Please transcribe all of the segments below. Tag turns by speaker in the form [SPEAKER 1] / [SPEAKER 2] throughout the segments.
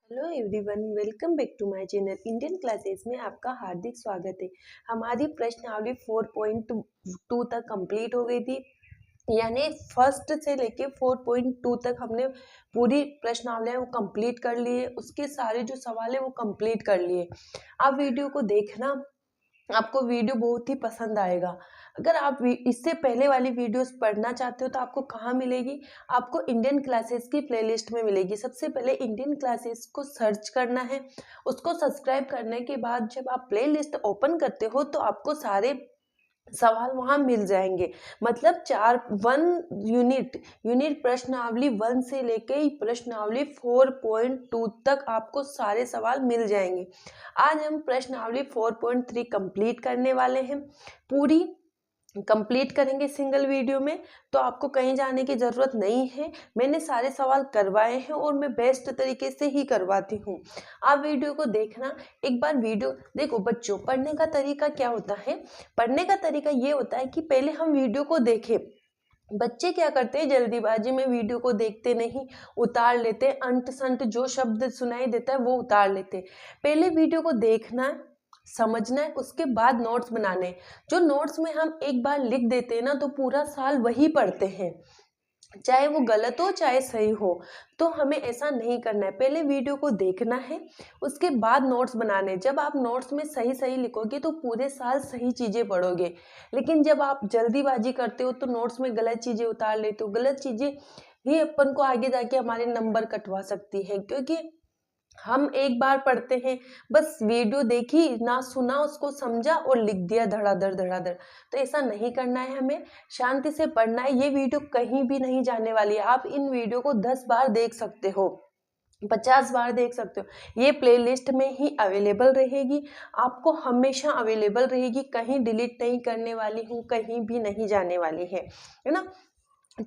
[SPEAKER 1] Hello everyone, welcome back to my channel Indian classes में आपका हार्दिक स्वागत है। हमारी प्रश्नावली 4.2 तक कंप्लीट हो गई थी, यानी फर्स्ट से लेके 4.2 तक हमने पूरी प्रश्नावलियां वो कंप्लीट कर लिए। उसके सारे जो सवाल है वो कंप्लीट कर लिए। आप वीडियो को देखना, आपको वीडियो बहुत ही पसंद आएगा। अगर आप इससे पहले वाली वीडियोस पढ़ना चाहते हो तो आपको कहाँ मिलेगी? आपको इंडियन क्लासेस की प्लेलिस्ट में मिलेगी। सबसे पहले इंडियन क्लासेस को सर्च करना है, उसको सब्सक्राइब करने के बाद जब आप प्लेलिस्ट ओपन करते हो तो आपको सारे सवाल वहां मिल जाएंगे। मतलब यूनिट प्रश्नावली 1 से लेके प्रश्नावली 4.2 तक आपको सारे सवाल मिल जाएंगे। आज हम प्रश्नावली 4.3 कंप्लीट करने वाले हैं। पूरी कंप्लीट करेंगे सिंगल वीडियो में, तो आपको कहीं जाने की ज़रूरत नहीं है। मैंने सारे सवाल करवाए हैं और मैं बेस्ट तरीके से ही करवाती हूँ। आप वीडियो को देखना, एक बार वीडियो देखो। बच्चों, पढ़ने का तरीका क्या होता है? पढ़ने का तरीका ये होता है कि पहले हम वीडियो को देखें। बच्चे क्या करते हैं, जल्दीबाजी में वीडियो को देखते नहीं, उतार लेते हैं, अंट संट जो शब्द सुनाई देता है वो उतार लेते हैं। पहले वीडियो को देखना है, समझना है, उसके बाद नोट्स बनाने। जो नोट्स में हम एक बार लिख देते हैं ना, तो पूरा साल वही पढ़ते हैं, चाहे वो गलत हो चाहे सही हो। तो हमें ऐसा नहीं करना है। पहले वीडियो को देखना है, उसके बाद नोट्स बनाने। जब आप नोट्स में सही सही लिखोगे तो पूरे साल सही चीज़ें पढ़ोगे। लेकिन जब आप जल्दीबाजी करते हो तो नोट्स में गलत चीज़ें उतार लेते हो। गलत चीज़ें ही अपन को आगे जाके हमारे नंबर कटवा सकती है, क्योंकि हम एक बार पढ़ते हैं, बस वीडियो देखी ना, सुना, उसको समझा और लिख दिया धड़ाधड़ धड़ाधड़। तो ऐसा नहीं करना है, हमें शांति से पढ़ना है। ये वीडियो कहीं भी नहीं जाने वाली है। आप इन वीडियो को 10 बार देख सकते हो, 50 बार देख सकते हो। ये प्लेलिस्ट में ही अवेलेबल रहेगी, आपको हमेशा अवेलेबल रहेगी। कहीं डिलीट नहीं करने वाली हूँ, कहीं भी नहीं जाने वाली है ना।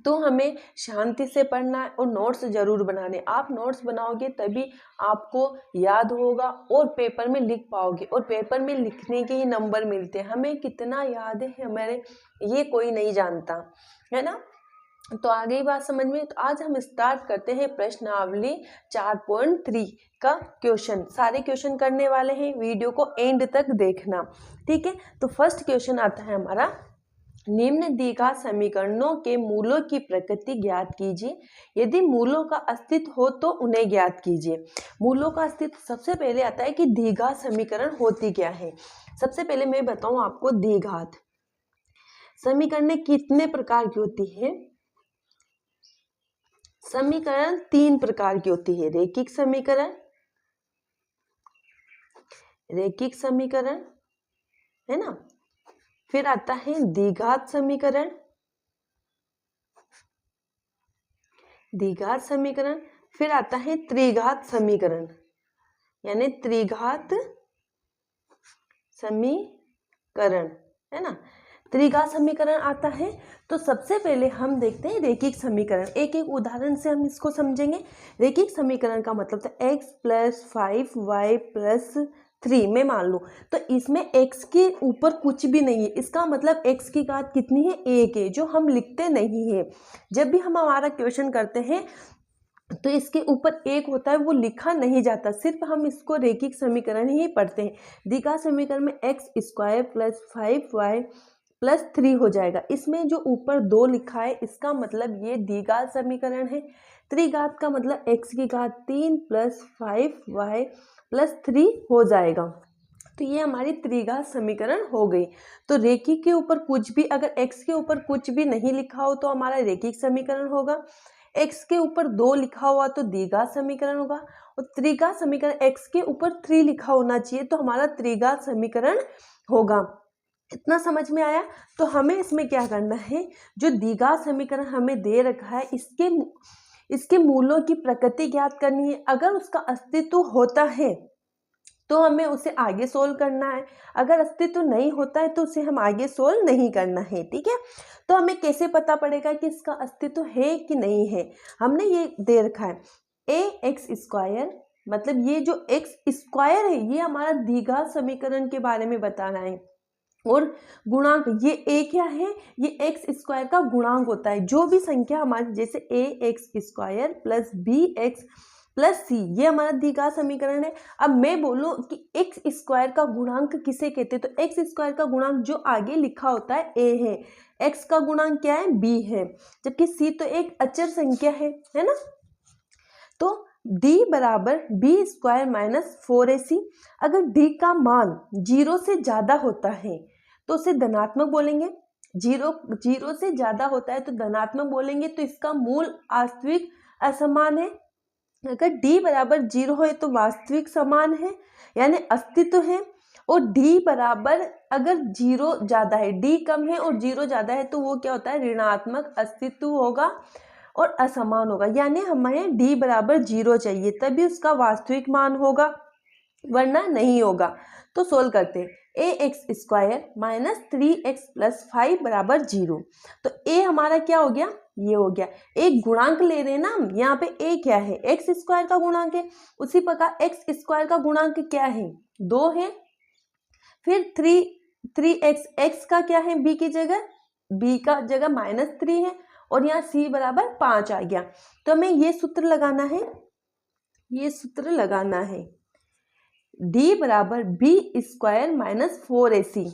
[SPEAKER 1] तो हमें शांति से पढ़ना है और नोट्स जरूर बनाने। आप नोट्स बनाओगे तभी आपको याद होगा और पेपर में लिख पाओगे, और पेपर में लिखने के ही नंबर मिलते हैं। हमें कितना याद है हमारे, ये कोई नहीं जानता, है ना। तो आगे ही बात समझ में। तो आज हम स्टार्ट करते हैं प्रश्नावली 4.3 का क्वेश्चन। सारे क्वेश्चन करने वाले हैं, वीडियो को एंड तक देखना, ठीक है। तो फर्स्ट क्वेश्चन आता है हमारा, निम्न द्विघात समीकरणों के मूलों की प्रकृति ज्ञात कीजिए। यदि मूलों का अस्तित्व हो तो उन्हें ज्ञात कीजिए। मूलों का अस्तित्व, सबसे पहले आता है कि द्विघात समीकरण होती क्या है। सबसे पहले मैं बताऊं आपको, द्विघात समीकरण कितने प्रकार की होती है। समीकरण 3 प्रकार की होती है। रैखिक समीकरण, रैखिक समीकरण, है ना। फिर आता है द्विघात समीकरण, द्विघात समीकरण। फिर आता है त्रिघात समीकरण, यानी त्रिघात समीकरण, है ना। त्रिघात समीकरण आता है। तो सबसे पहले हम देखते हैं रैखिक समीकरण। एक एक उदाहरण से हम इसको समझेंगे। रैखिक समीकरण का मतलब था x + 5y + 3 में मान लो, तो इसमें x के ऊपर कुछ भी नहीं है। इसका मतलब x की घात कितनी है? 1 है, जो हम लिखते नहीं है। जब भी हम हमारा क्वेश्चन करते हैं तो इसके ऊपर 1 होता है, वो लिखा नहीं जाता, सिर्फ हम इसको रैखिक समीकरण ही पढ़ते हैं। द्विघात समीकरण में x² + 5y + 3 हो जाएगा। इसमें जो ऊपर 2 लिखा है, इसका मतलब ये द्विघात समीकरण है। त्रिघात का मतलब x की घात 3 + 5y + 3 हो जाएगा। तो ये हमारी त्रिघात समीकरण हो गई। तो रैखिक के ऊपर कुछ भी, अगर x के ऊपर कुछ भी नहीं लिखा हो तो हमारा रैखिक समीकरण होगा। x के ऊपर 2 लिखा हुआ तो द्विघात समीकरण होगा। और त्रिघात समीकरण x के ऊपर 3 लिखा होना चाहिए, तो हमारा त्रिघात समीकरण होगा। इतना समझ में आया? तो हमें इसमें क्या करना है, जो द्विघात समीकरण हमें दे रखा है, इसके मूलों की प्रकृति ज्ञात करनी है। अगर उसका अस्तित्व होता है तो हमें उसे आगे सोल्व करना है, अगर अस्तित्व नहीं होता है तो उसे हम आगे सोल्व नहीं करना है, ठीक है। तो हमें कैसे पता पड़ेगा कि इसका अस्तित्व है कि नहीं है? हमने ये दे रखा है ax², मतलब ये जो x² है ये हमारा द्विघात समीकरण के बारे में बताना है। और गुणांक, ये a क्या है? ये x² का गुणांक होता है। जो भी संख्या हमारी, जैसे ax² + bx प्लस सी, ये हमारा द्विघात समीकरण है। अब मैं बोलूँ कि एक्स स्क्वायर का गुणांक किसे कहते हैं, तो एक्स स्क्वायर का गुणांक जो आगे लिखा होता है ए है, एक्स का गुणांक क्या है, बी है, जबकि सी तो एक अचर संख्या है ना। तो d बराबर बी स्क्वायर माइनस 4ac। अगर d का मान 0 से ज़्यादा होता है तो उसे धनात्मक बोलेंगे, जीरो से ज़्यादा होता है तो धनात्मक बोलेंगे, तो इसका मूल वास्तविक असमान है। अगर d बराबर 0 है तो वास्तविक समान है यानी अस्तित्व है, और d बराबर अगर 0 ज़्यादा है, d कम है और 0 ज़्यादा है तो वो क्या होता है, ऋणात्मक अस्तित्व होगा और असमान होगा, यानी हमें d बराबर 0 चाहिए तभी उसका वास्तविक मान होगा, वरना नहीं होगा। तो सोल्व करते हैं, a x square minus 3x plus 5 बराबर 0। तो a हमारा क्या हो गया, ये हो गया। एक गुणांक ले रहे हैं ना हम, यहाँ पे a क्या है, एक्स स्क्वायर का गुणांक है, उसी प्रकार एक्स स्क्वायर का गुणांक क्या है, 2 है। फिर 3x, x का क्या है, b की जगह, b का जगह माइनस 3 है, और यहाँ c बराबर 5 आ गया। तो हमें ये सूत्र लगाना है, ये सूत्र लगाना है, d बराबर बी स्क्वायर माइनस 4ac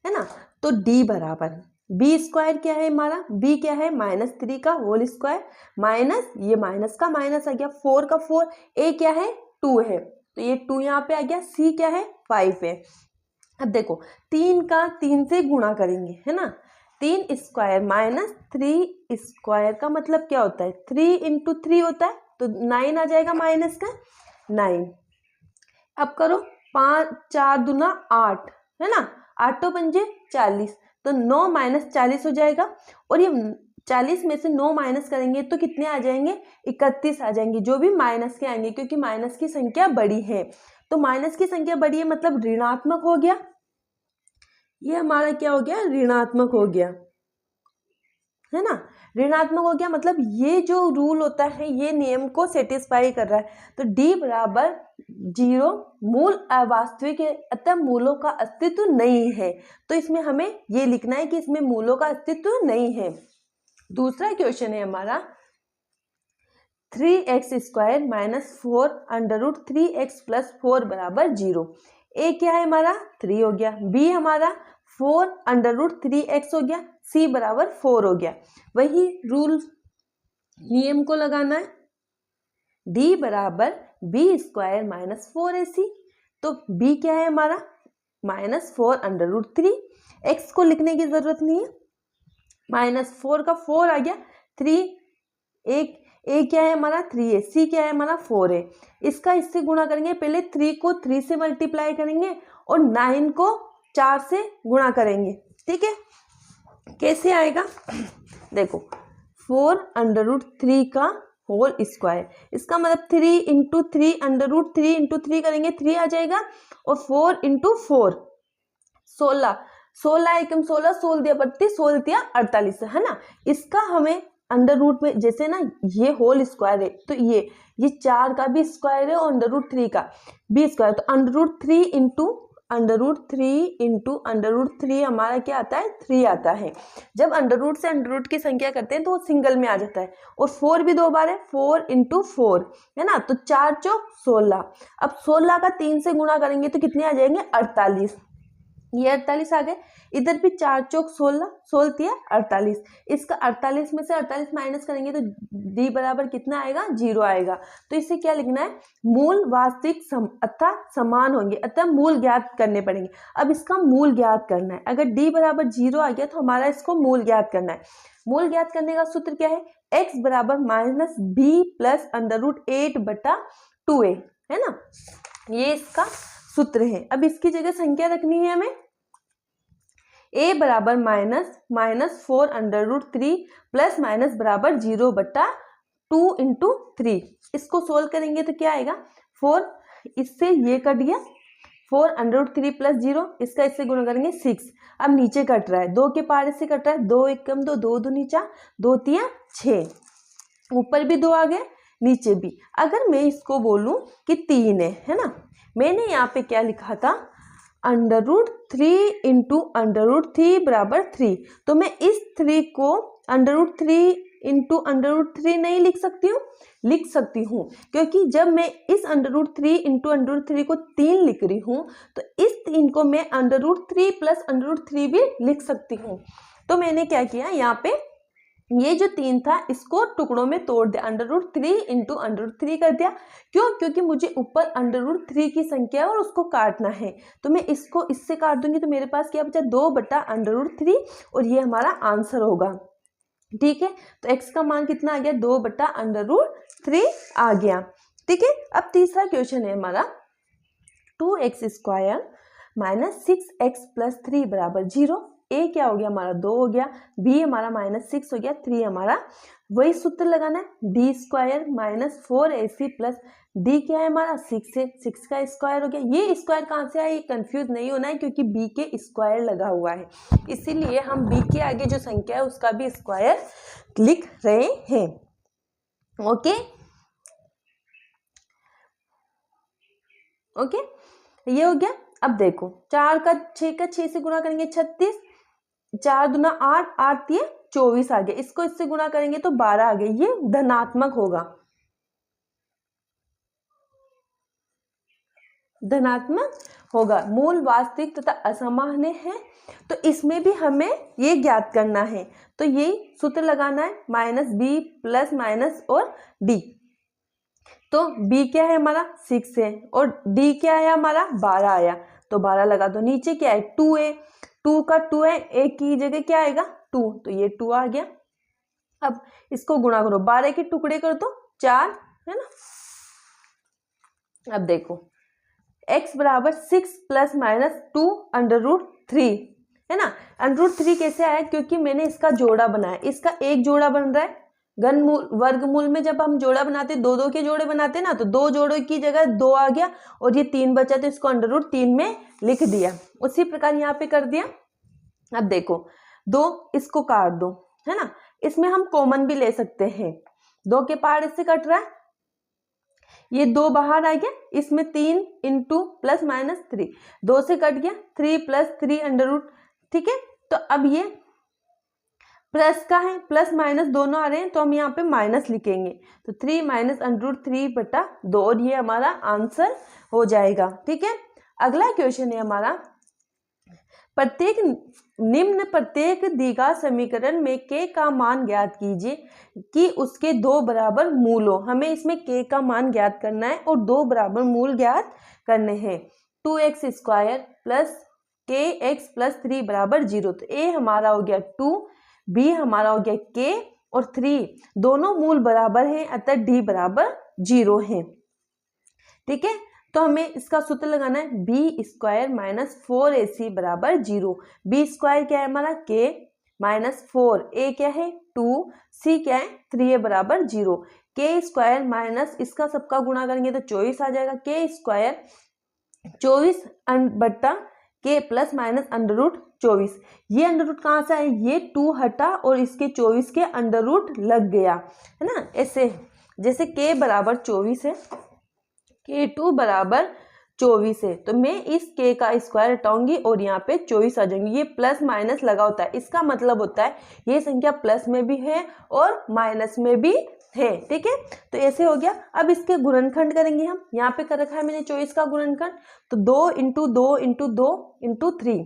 [SPEAKER 1] है ना। तो d बराबर बी स्क्वायर क्या है हमारा, b क्या है माइनस 3 का होल स्क्वायर, माइनस ये माइनस का माइनस आ गया, 4 का 4, a क्या है 2 है तो ये 2 यहाँ पे आ गया, c क्या है 5 है। अब देखो 3 का 3 से गुणा करेंगे है ना, 3 स्क्वायर माइनस 3 स्क्वायर का मतलब क्या होता है, 3 इंटू 3 होता है, तो 9 आ जाएगा माइनस का 9। अब करो 5 4 दूना 8 है ना, 8 पंजे 40, तो 9 माइनस 40 हो जाएगा, और ये 40 में से 9 माइनस करेंगे तो कितने आ जाएंगे, 31 आ जाएंगे, जो भी माइनस के आएंगे, क्योंकि माइनस की संख्या बड़ी है, तो माइनस की संख्या बड़ी है मतलब ऋणात्मक हो गया, ये हमारा क्या हो गया, ऋणात्मक हो गया है ना, ऋणात्मक हो गया, मतलब ये जो रूल होता है ये नियम को सेटिस्फाई कर रहा है। तो d बराबर 0 मूल अवास्तविक है, अतः मूलों का अस्तित्व नहीं है, तो इसमें हमें ये लिखना है कि इसमें मूलों का अस्तित्व नहीं है। दूसरा क्वेश्चन है हमारा 3x square minus 4 under root 3x plus 4 बराबर 0। a क्या है हमारा 3 हो गया, b हमारा 4 अंडर रूट 3x हो गया, c बराबर 4 हो गया। वही रूल नियम को लगाना है, d बराबर b स्क्वायर माइनस 4ac, तो b क्या है हमारा माइनस 4 अंडर रूट 3, x को लिखने की जरूरत नहीं है, माइनस 4 का 4 आ गया, 3 एक a क्या है हमारा 3 है, c क्या है हमारा 4 है, इसका इससे गुणा करेंगे, पहले 3 को 3 से मल्टीप्लाई करेंगे और 9 को 4 से गुणा करेंगे, ठीक है। कैसे आएगा, देखो 4 अंडर रूट 3 का होल स्क्वायर, इसका मतलब 3 इंटू 3 अंडर रूट 3 इंटू 3 करेंगे 3 आ जाएगा, और 4 इंटू 4 16, 16 एकम 16, 16 दिया 32, 16 दिया 48 है ना। इसका हमें अंडर रूट में, जैसे ना ये होल स्क्वायर है तो ये 4 का भी स्क्वायर है और अंडर रूट 3 का भी स्क्वायर, तो under root 3 into under root 3 into under root 3 हमारा क्या आता है 3 आता है। जब अंडर रूट से अंडर रूट की संख्या करते हैं तो वो सिंगल में आ जाता है, और 4 भी 2 बार है, 4 इंटू 4 है ना, तो 4 चौक 16। अब 16 का 3 से गुणा करेंगे तो कितने आ जाएंगे 48, ये 48 आ गए, इधर भी 4 चौक 16, 16 दिया 48, इसका 48 में से 48 माइनस करेंगे तो d बराबर कितना आएगा 0 आएगा। तो इसे क्या लिखना है, मूल वास्तविक अतः समान होंगे, अतः मूल ज्ञात करने पड़ेंगे। अब इसका मूल ज्ञात करना है, अगर d बराबर 0 आ गया तो हमारा इसको मूल ज्ञात करना है। मूल ज्ञात करने का सूत्र क्या है, x बराबर minus b plus under root 8 बटा 2a है ना, ये इसका सूत्र है। अब इसकी जगह संख्या रखनी है हमें, a बराबर minus 4 under root 3 plus minus बराबर 0 बटा 2 इंटू 3, इसको सोल्व करेंगे तो क्या आएगा 4, इससे ये कट गया, 4 अंडर रूट 3 प्लस 0, इसका इससे गुणा करेंगे 6, अब नीचे कट रहा है 2 के पारे से कट रहा है, 2 एकम 2, 2 2 नीचा, 2 तिया 6, ऊपर भी 2 आ गए नीचे भी। अगर मैं इसको बोलूं कि 3 है ना, मैंने यहाँ पे क्या लिखा था under root 3 into under root 3 बराबर 3, तो मैं इस 3 को अंडर रूट 3 इंटू √3 नहीं लिख सकती हूँ? लिख सकती हूँ, क्योंकि जब मैं इस √3 इंटू √3 को 3 लिख रही हूँ तो इस 3 को मैं √3 प्लस √3 भी लिख सकती हूँ। तो मैंने क्या किया, यहाँ पे ये जो 3 था इसको टुकड़ों में तोड़ दिया, √3 इंटू √3 कर दिया। क्यों? क्योंकि मुझे ऊपर √3 की संख्या है और उसको काटना है, तो मैं इसको इससे काट दूंगी तो मेरे पास क्या बचा, 2/√3, और ये हमारा आंसर होगा। ठीक है, तो x का मान कितना आ गया, 2/√3 आ गया। ठीक है, अब तीसरा क्वेश्चन है हमारा 2x² - 6x + 3 = 0। a क्या हो गया हमारा, 2 हो गया, b हमारा -6 हो गया, 3 हमारा, वही सूत्र लगाना है, d² - 4ac + d क्या है हमारा, 6 है, 6 का स्क्वायर हो गया। ये स्क्वायर कहाँ से आया, ये कंफ्यूज नहीं होना है, क्योंकि b के स्क्वायर लगा हुआ है, इसीलिए हम b के आगे जो संख्या है उसका भी स्क्वायर लिख रहे हैं। ओके ओके, ये हो गया। अब देखो 4 का 6 से गुणा करेंगे 36, 4 दूना 8, 8 दिए 24 आ गया, इसको इससे गुणा करेंगे तो 12 आ गया, ये धनात्मक होगा, धनात्मक होगा। मूल वास्तविक तथा असामान्य है, तो इसमें भी हमें ये ज्ञात करना है, तो ये सूत्र लगाना है, -b प्लस माइनस और d। तो b क्या है हमारा, 6 है, और d क्या है हमारा, 12 आया, तो 12 लगा दो। नीचे क्या है, 2 है, 2 का 2 है, एक की जगह क्या आएगा, 2, तो ये 2 आ गया। अब इसको गुणा करो, 12 के टुकड़े कर दो, 4 है ना। अब देखो x = 6 ± 2 √3 है ना। √3 कैसे आया, क्योंकि मैंने इसका जोड़ा बनाया, इसका एक जोड़ा बन रहा है, घनमूल वर्गमूल में जब हम जोड़ा बनाते, दो दो के जोड़े बनाते ना, तो 2 जोड़ों की जगह 2 आ गया, और ये 3 बचा तो इसको √3 में लिख दिया। उसी प्रकार यहाँ पे कर दिया। अब देखो 2, इसको काट दो, है ना, इसमें हम कॉमन भी ले सकते हैं, 2 के पार इससे कट रहा है, ये 2 बाहर आ गया, इसमें 3 इंटू प्लस माइनस 3, 2 से कट गया, 3 + 3 √। ठीक है, तो अब ये प्लस का है, प्लस माइनस दोनों आ रहे हैं, तो हम यहाँ पे माइनस लिखेंगे, तो 3 - √3/2, और ये हमारा आंसर हो जाएगा। ठीक है, अगला क्वेश्चन है हमारा, निम्न प्रत्येक द्विघात समीकरण में k का मान ज्ञात कीजिए कि उसके 2 बराबर मूल हो। हमें इसमें k का मान ज्ञात करना है और 2 बराबर मूल ज्ञात करने हैं। 2x² + kx + 3 = 0, तो a हमारा हो गया 2, b हमारा हो गया k, और 3 दोनों मूल बराबर हैं, अतः d = 0 है। ठीक है, तो हमें इसका सूत्र लगाना है, b² - 4ac = 0। b² क्या है हमारा, k - 4, a क्या है 2, c क्या है 3a = 0। k² माइनस इसका सबका गुणा करेंगे तो 24 आ जाएगा, k² 24 बट्टा k प्लस माइनस √24। ये √ कहाँ से आए, ये 2 हटा और इसके 24 के √ लग गया, है ना। ऐसे जैसे k = 24 है, k2 = 24 है, तो मैं इस k का स्क्वायर हटाऊंगी और यहाँ पे 24 आ जाएंगे। ये प्लस माइनस लगा होता है, इसका मतलब होता है ये संख्या प्लस में भी है और माइनस में भी है। ठीक है, तो ऐसे हो गया। अब इसके गुणनखंड करेंगे हम, यहाँ पे कर रखा है मैंने 24 का गुणनखंड, तो 2 × 2 × 2 × 3।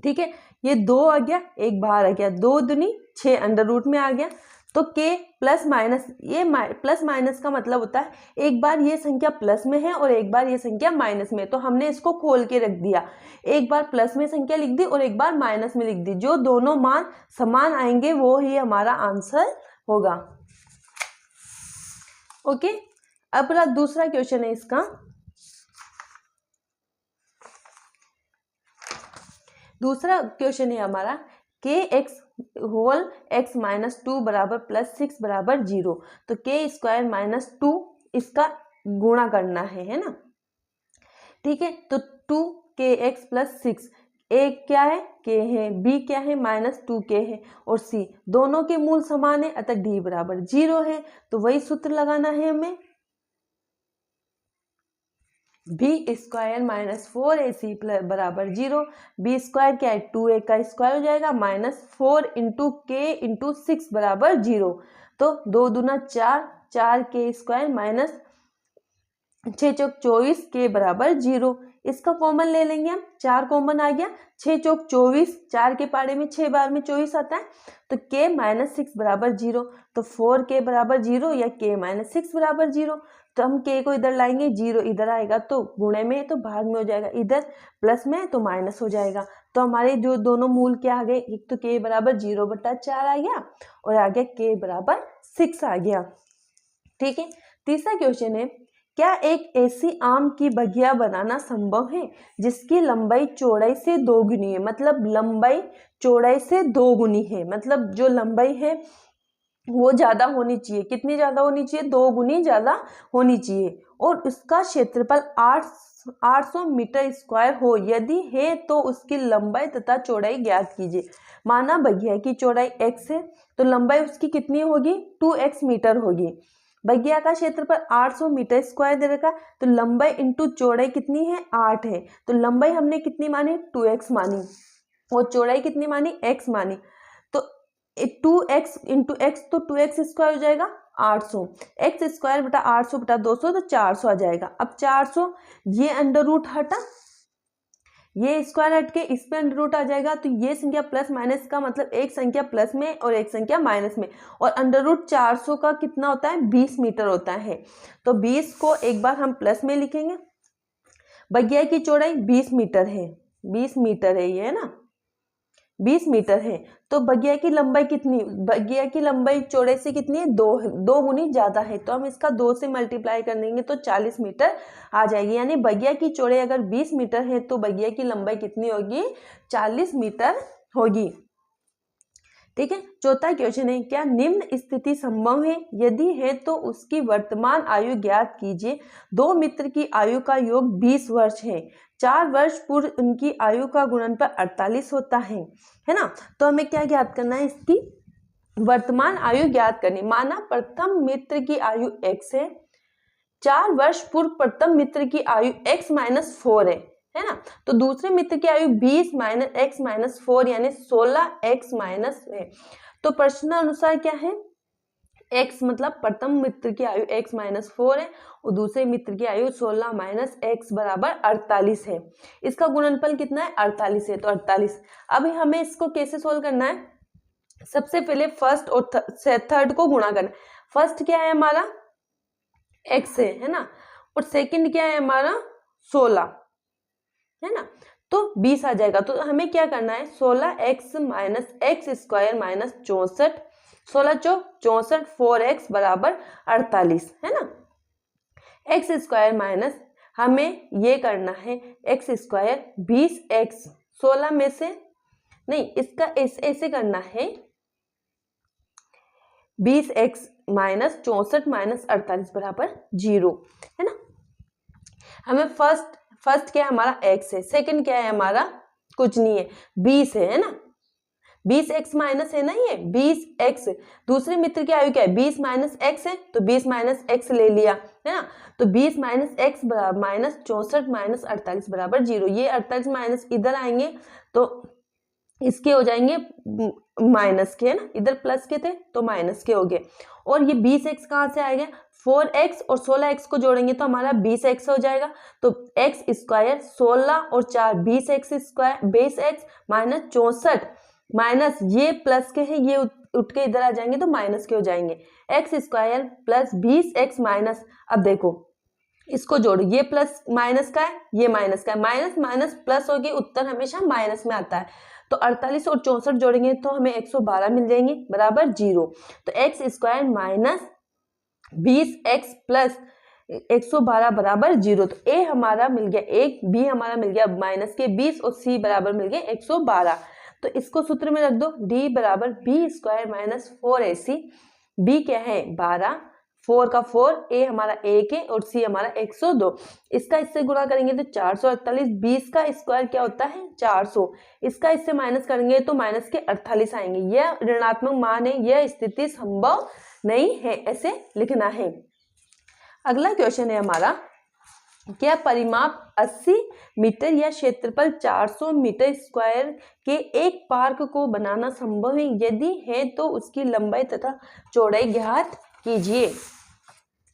[SPEAKER 1] ठीक है, ये 2 आ गया, एक बाहर आ गया, 2 दूनी 6 √ में आ गया, तो k प्लस माइनस, ये प्लस माइनस का मतलब होता है एक बार ये संख्या प्लस में है और एक बार ये संख्या माइनस में, तो हमने इसको खोल के रख दिया, एक बार प्लस में संख्या लिख दी और एक बार माइनस में लिख दी, जो दोनों मान समान आएंगे वो ही हमारा आंसर होगा। ओके, अब दूसरा क्वेश्चन है इसका, दूसरा क्वेश्चन है हमारा kx होल x - 2 = +6 = 0, तो k² - 2 इसका गुणा करना है ना। ठीक है, तो 2kx + 6, a क्या है k है, b क्या है -2k है, और c दोनों के मूल समान है, अतः d = 0 है, तो वही सूत्र लगाना है हमें, बी स्क्वायर माइनस 4ac बराबर 0। बी स्क्वायर क्या है, 2a का स्क्वायर हो जाएगा माइनस 4 इंटू के इंटू 6 बराबर 0। तो 2 दूना 4, 4k स्क्वायर माइनस 6 चौक 24 के बराबर 0। इसका कॉमन ले लेंगे हम, 4 कॉमन आ गया, 6 चौक 24, 4 के पाड़े में 6 बार में 24 आता है, तो k माइनस 6 बराबर 0। तो 4k बराबर 0 या k माइनस 6 बराबर 0। तो हम k को इधर लाएंगे, 0 इधर आएगा तो गुणे में है तो भाग में हो जाएगा, इधर प्लस में है तो माइनस हो जाएगा। तो हमारे जो दोनों मूल क्या आ गए, एक तो k बराबर 0/4 आ गया और आ गया k बराबर 6 आ गया। ठीक है, तीसरा क्वेश्चन है, क्या एक ऐसी आम की बगिया बनाना संभव है जिसकी लंबाई चौड़ाई से 2 गुनी है। मतलब लंबाई चौड़ाई से 2 गुनी है, मतलब जो लंबाई है वो ज्यादा होनी चाहिए। कितनी ज्यादा होनी चाहिए, 2 गुनी ज्यादा होनी चाहिए। और उसका क्षेत्रफल 800 मीटर स्क्वायर हो, यदि है तो उसकी लंबाई तथा चौड़ाई ज्ञात कीजिए। माना बगिया की चौड़ाई x है तो लंबाई उसकी कितनी होगी, 2x मीटर होगी। बगिया का क्षेत्रफल 800 मीटर स्क्वायर दे रखा, तो लंबाई इंटू चौड़ाई कितनी है, 8 है। तो लंबाई हमने कितनी मानी, 2x मानी और चौड़ाई कितनी मानी, x मानी। तो 2x इंटू एक्स, तो 2x स्क्वायर हो जाएगा 800, एक्स स्क्वायर बटा 800 बटा 200 तो 400 आ जाएगा। अब 400 ये अंडर रूट हटा, ये स्क्वायर हट के इस पे अंडर रूट आ जाएगा, तो ये संख्या प्लस माइनस का मतलब एक संख्या प्लस में और एक संख्या माइनस में। और अंडर रूट 400 का कितना होता है, 20 मीटर होता है। तो 20 को एक बार हम प्लस में लिखेंगे। बगिया की चौड़ाई 20 मीटर है, 20 मीटर है ये, है ना, 20 मीटर है। तो बगिया की लंबाई कितनी, बगिया की लंबाई चौड़ाई से कितनी है, 2 गुनी ज्यादा है। तो हम इसका 2 से मल्टीप्लाई कर देंगे तो 40 मीटर आ जाएगी। यानी बगिया की चौड़ाई अगर 20 मीटर है तो बगिया की लंबाई कितनी होगी, 40 मीटर होगी। ठीक है, चौथा क्वेश्चन है, क्या निम्न स्थिति संभव है, यदि है तो उसकी वर्तमान आयु ज्ञात कीजिए। 2 मित्र की आयु का योग 20 वर्ष है, 4 वर्ष पूर्व उनकी आयु का गुणनफल 48 होता है ना। तो हमें क्या ज्ञात करना है, इसकी वर्तमान आयु ज्ञात करनी। माना प्रथम मित्र की आयु x है, 4 वर्ष पूर्व प्रथम मित्र की आयु x माइनस 4 है ना। तो दूसरे मित्र की आयु 20 माइनस x माइनस 4 यानी 16x माइनस है। तो प्रश्न अनुसार क्या है, x मतलब प्रथम मित्र की आयु x माइनस 4 है और दूसरे मित्र की आयु 16 माइनस x बराबर 48 है। इसका गुणनफल कितना है, 48 है, तो 48। अब हमें इसको कैसे सोल्व करना है, सबसे पहले फर्स्ट और थर्ड को गुणा करना। फर्स्ट क्या है हमारा, x है ना, और सेकंड क्या है हमारा 16 है ना, तो 20 आ जाएगा। तो हमें क्या करना है, 16x minus x square minus 64, 16 चौक 64, 4x बराबर 48 है ना। एक्स स्क्वायर माइनस हमें ये करना है एक्स स्क्वायर 20x, 16 में से नहीं, इसका ऐसे करना है 20x माइनस 64 माइनस 48 बराबर 0 है ना। हमें फर्स्ट क्या है हमारा x है, सेकंड क्या है हमारा कुछ नहीं है 20 है ना, 20x माइनस है ना, ये 20x। दूसरे मित्र की आयु क्या है, 20 माइनस x है, तो 20 माइनस x ले लिया है ना। तो 20 माइनस x बराबर माइनस 64 माइनस 48 बराबर 0। ये 48 माइनस इधर आएंगे तो इसके हो जाएंगे माइनस के, है ना, इधर प्लस के थे तो माइनस के हो गए। और ये 20x कहाँ से आएगा, 4x और 16x को जोड़ेंगे तो हमारा 20x हो जाएगा। तो x स्क्वायर 16 और 4 20x square 20x minus 64 minus ये प्लस के हैं, ये उठ के इधर आ जाएंगे तो माइनस के हो जाएंगे। X square plus 20x minus, अब देखो इसको जोड़ो, ये प्लस माइनस का है, ये माइनस का है, माइनस माइनस प्लस होगी, उत्तर हमेशा माइनस में आता है। तो 48 और 64 जोड़ेंगे तो हमें 112 मिल जाएंगे बराबर 0। तो x square minus 20x plus 112 बराबर 0। तो ए हमारा मिल गया 1, बी हमारा मिल गया माइनस के 20 और सी बराबर मिल गया 112। तो इसको सूत्र में रख दो, d बराबर B square minus 4ac, b क्या है 12, 4 का 4, a हमारा 1 है और c हमारा 102। इसका इससे गुणा करेंगे तो 448, 20 का स्क्वायर क्या होता है 400, इसका इससे माइनस करेंगे तो माइनस के 48 आएंगे। यह ऋणात्मक मान है, यह स्थिति संभव नहीं है, ऐसे लिखना है। अगला क्वेश्चन है हमारा, क्या परिमाप 80 मीटर या क्षेत्रफल 400 मीटर स्क्वायर के एक पार्क को बनाना संभव है? यदि है तो उसकी लंबाई तथा चौड़ाई ज्ञात कीजिए।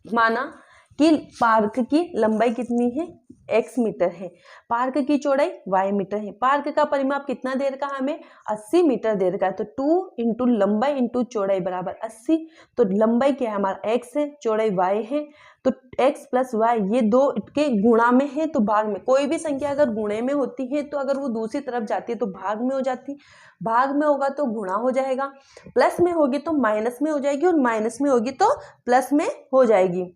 [SPEAKER 1] माना कि पार्क की लंबाई कितनी है, x मीटर है, पार्क की चौड़ाई y मीटर है। पार्क का परिमाप कितना दे रखा है हमें, 80 मीटर दे रखा है। तो 2 इंटू लंबाई इंटू चौड़ाई बराबर 80। तो लंबाई क्या है हमारा x है, चौड़ाई y है। तो x प्लस y ये दो के गुणा में है तो भाग में। कोई भी संख्या अगर गुणे में होती है तो अगर वो दूसरी तरफ जाती है तो भाग में हो जाती, भाग में होगा तो गुणा हो जाएगा, प्लस में होगी तो माइनस में हो जाएगी और माइनस में होगी तो प्लस में हो जाएगी।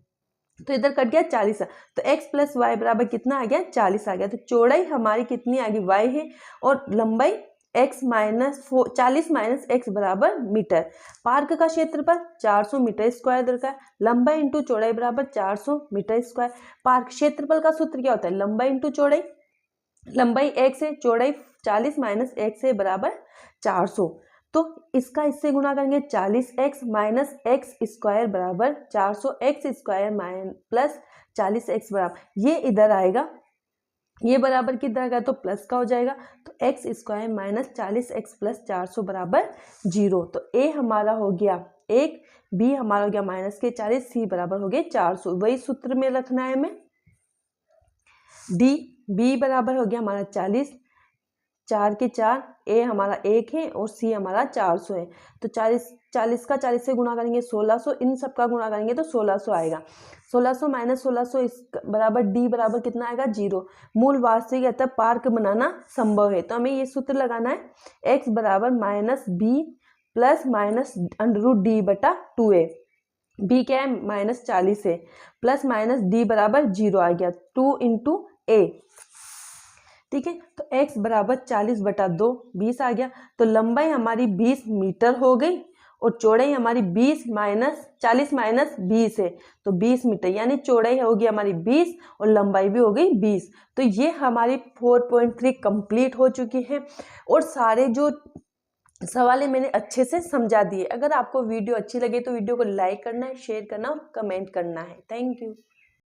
[SPEAKER 1] तो इधर कट गया 40। तो x प्लस वाई बराबर कितना आ गया, 40 आ गया। तो चौड़ाई हमारी कितनी आ गई, y है, और लंबाई x माइनस 40 माइनस x बराबर मीटर। पार्क का क्षेत्रफल 400 मीटर स्क्वायर दरकार, लंबाई इंटू चौड़ाई बराबर 400 मीटर स्क्वायर। पार्क क्षेत्रफल का सूत्र क्या होता है, लंबाई इंटू चौड़ाई, लंबाई x है, चौड़ाई 40 माइनस x है बराबर 400। तो इसका इससे गुणा करेंगे, 40x माइनस एक्स स्क्वायर बराबर 400x स्क्वायर प्लस 40x बराबर, ये इधर आएगा, ये बराबर किधर आएगा तो प्लस का हो जाएगा। तो x square minus 40x plus 400 बराबर 0। तो a हमारा हो गया 1, b हमारा हो गया माइनस के 40, c बराबर हो गए 400। वही सूत्र में रखना है हमें। b बराबर हो गया हमारा 40, 4 के 4, a हमारा 1 है और c हमारा 400 है। तो 40 का 40 से गुणा करेंगे 1600, इन सब का गुणा करेंगे तो 1600 आएगा। 1600 माइनस 1600 इस बराबर d बराबर कितना आएगा, 0। मूल वास्तविक अतः पार्क बनाना संभव है। तो हमें ये सूत्र लगाना है, x बराबर minus b plus minus √d बटा 2a। b क्या है, माइनस 40 है, प्लस माइनस d बराबर 0 आ गया, 2 इंटू a। ठीक है, तो x बराबर 40 बटा 2, 20 आ गया। तो लंबाई हमारी 20 मीटर हो गई और चौड़ाई हमारी 40 माइनस 20 है तो 20 मीटर, यानी चौड़ाई होगी हमारी 20 और लंबाई भी हो गई 20। तो ये हमारी 4.3 कंप्लीट हो चुकी है और सारे जो सवाल है मैंने अच्छे से समझा दिए। अगर आपको वीडियो अच्छी लगे तो वीडियो को लाइक करना है, शेयर करना और कमेंट करना है। Thank you.